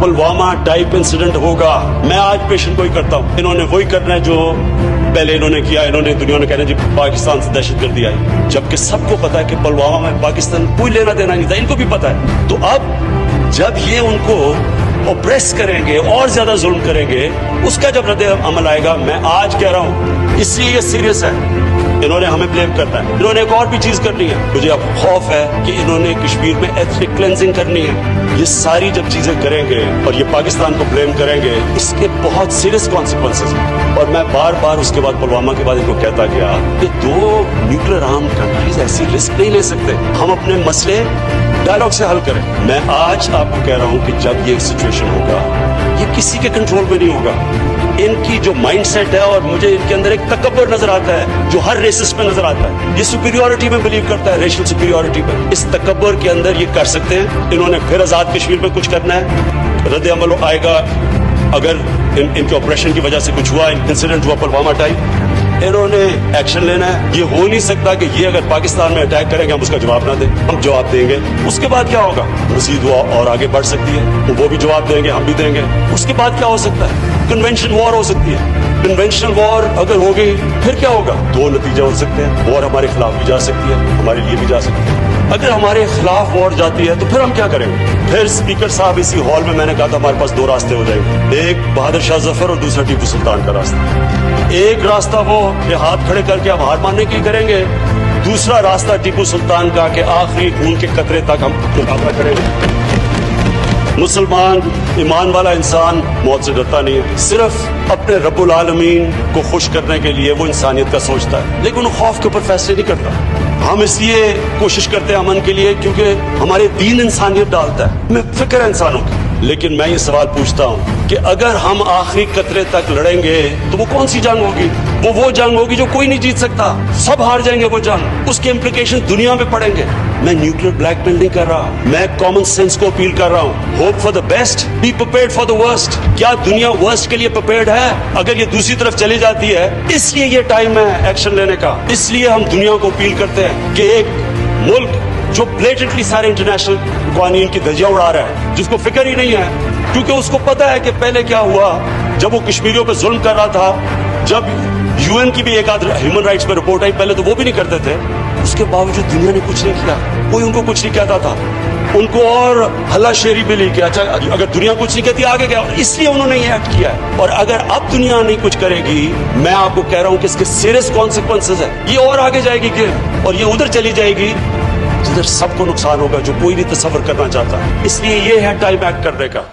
Pulwama type incident होगा, मैं आज पेशन गोई करता हूँ। इन्होंने वही करना है जो पहले इन्होंने किया। इन्होंने दुनिया ने कहना जी पाकिस्तान से दहशतगर्दी आई, जबकि सबको पता है कि पुलवामा में पाकिस्तान कोई लेना देना नहीं था, इनको भी पता है। तो अब जब ये उनको ऑप्रेस करेंगे और ज्यादा जुल्म करेंगे, उसका जब रद्द अमल आएगा, मैं आज कह रहा हूँ इसलिए ये सीरियस है। इन्होंने हमें ब्लेम करना है, इन्होंने एक और भी चीज करनी है। मुझे अब खौफ है कि इन्होंने कश्मीर में एथनिक क्लेंजिंग करनी है। ये सारी जब चीजें करेंगे और ये पाकिस्तान को ब्लेम करेंगे, इसके बहुत सीरियस कॉन्सिक्वेंसेस हैं। और मैं बार बार उसके बाद पुलवामा के बाद इनको कहता गया कि दो न्यूक्लियर आर्म कंट्रीज ऐसी रिस्क नहीं ले सकते, हम अपने मसले डायलॉग से हल करें। मैं आज आपको कह रहा हूं कि जब ये सिचुएशन होगा, ये किसी के कंट्रोल में नहीं होगा। इनकी जो माइंडसेट है, और मुझे इनके अंदर एक तकब्बुर नजर आता है जो हर रेसिस में नजर आता है। ये सुपीरियरिटी में बिलीव करता है, रेशियल सुपीरियरिटी में। इस तकब्बुर के अंदर ये कर सकते हैं। इन्होंने फिर आजाद कश्मीर में कुछ करना है, रद्द अमल आएगा। अगर इनके ऑपरेशन की वजह से कुछ हुआ, इंसिडेंट हुआ पुलवामा टाइप, इन्होंने एक्शन लेना है। ये हो नहीं सकता कि ये अगर पाकिस्तान में अटैक करेंगे हम उसका जवाब ना दें। हम जवाब देंगे, उसके बाद क्या होगा? मजीद हुआ और आगे बढ़ सकती है, वो भी जवाब देंगे, हम भी देंगे। उसके बाद क्या हो सकता है? कन्वेंशन वॉर हो सकती है। कन्वेंशनल वॉर अगर हो गई, फिर क्या होगा? दो नतीजे हो सकते हैं। वॉर हमारे खिलाफ भी जा सकती है, हमारे लिए भी जा सकती है। अगर हमारे खिलाफ वॉर जाती है तो फिर हम क्या करेंगे? फिर स्पीकर साहब इसी हॉल में मैंने कहा था हमारे पास दो रास्ते हो जाएंगे, एक बहादुर शाह जफर और दूसरा टीपू सुल्तान का रास्ता। एक रास्ता वो कि हाथ खड़े करके हम हार मानने की करेंगे, दूसरा रास्ता टीपू सुल्तान का कि आखिरी खून के कतरे तक हम मुकाबला करेंगे। मुसलमान ईमान वाला इंसान मौत से डरता नहीं है, सिर्फ अपने रब्बुल आलमीन को खुश करने के लिए वो इंसानियत का सोचता है, लेकिन वो खौफ के ऊपर फैसले नहीं करता। हम इसलिए कोशिश करते हैं अमन के लिए क्योंकि हमारे दीन इंसानियत डालता है, हमें फिक्र है इंसानों की। लेकिन मैं ये सवाल पूछता हूँ कि अगर हम आखिरी कतरे तक लड़ेंगे तो वो कौन सी जंग होगी? वो जंग होगी जो कोई नहीं जीत सकता, सब हार जाएंगे वो जंग। उसके इम्प्लीकेशन दुनिया में पड़ेंगे। मैं न्यूक्लियर ब्लैकमेल नहीं कर रहा, मैं कॉमन सेंस को अपील कर रहा हूँ। Hope for the best, be prepared for the worst. क्या दुनिया वर्स्ट के लिए प्रिपेयर्ड है? अगर ये दूसरी तरफ चली जाती है, इसलिए ये टाइम है एक्शन लेने का। इसलिए हम दुनिया को अपील करते हैं कि एक मुल्क जो ब्लेटेंटली सारे इंटरनेशनल कानून की धज्जियां उड़ा रहा है, जिसको फिक्र ही नहीं है, क्योंकि उसको पता है कि पहले क्या हुआ जब वो कश्मीरियों पे जुल्म कर रहा था। जब यूएन की भी एक आध ह्यूमन राइट्स पे रिपोर्ट आई, पहले तो वो भी नहीं करते थे, उसके बावजूद दुनिया ने कुछ नहीं किया, कोई उनको कुछ नहीं कहता था। उनको और हल्लाशेरी मिली कि अच्छा अगर दुनिया कुछ नहीं कहती आगे क्या, इसलिए उन्होंने ये एक्ट किया है। और अगर अब दुनिया नहीं कुछ करेगी, मैं आपको कह रहा हूं कि इसके सीरियस कॉन्सिक्वेंसेस है। ये और आगे जाएगी कि, और ये उधर चली जाएगी जिधर सबको नुकसान होगा, जो कोई नहीं तसव्वुर करना चाहता। इसलिए ये है टाइम एक्ट करने का।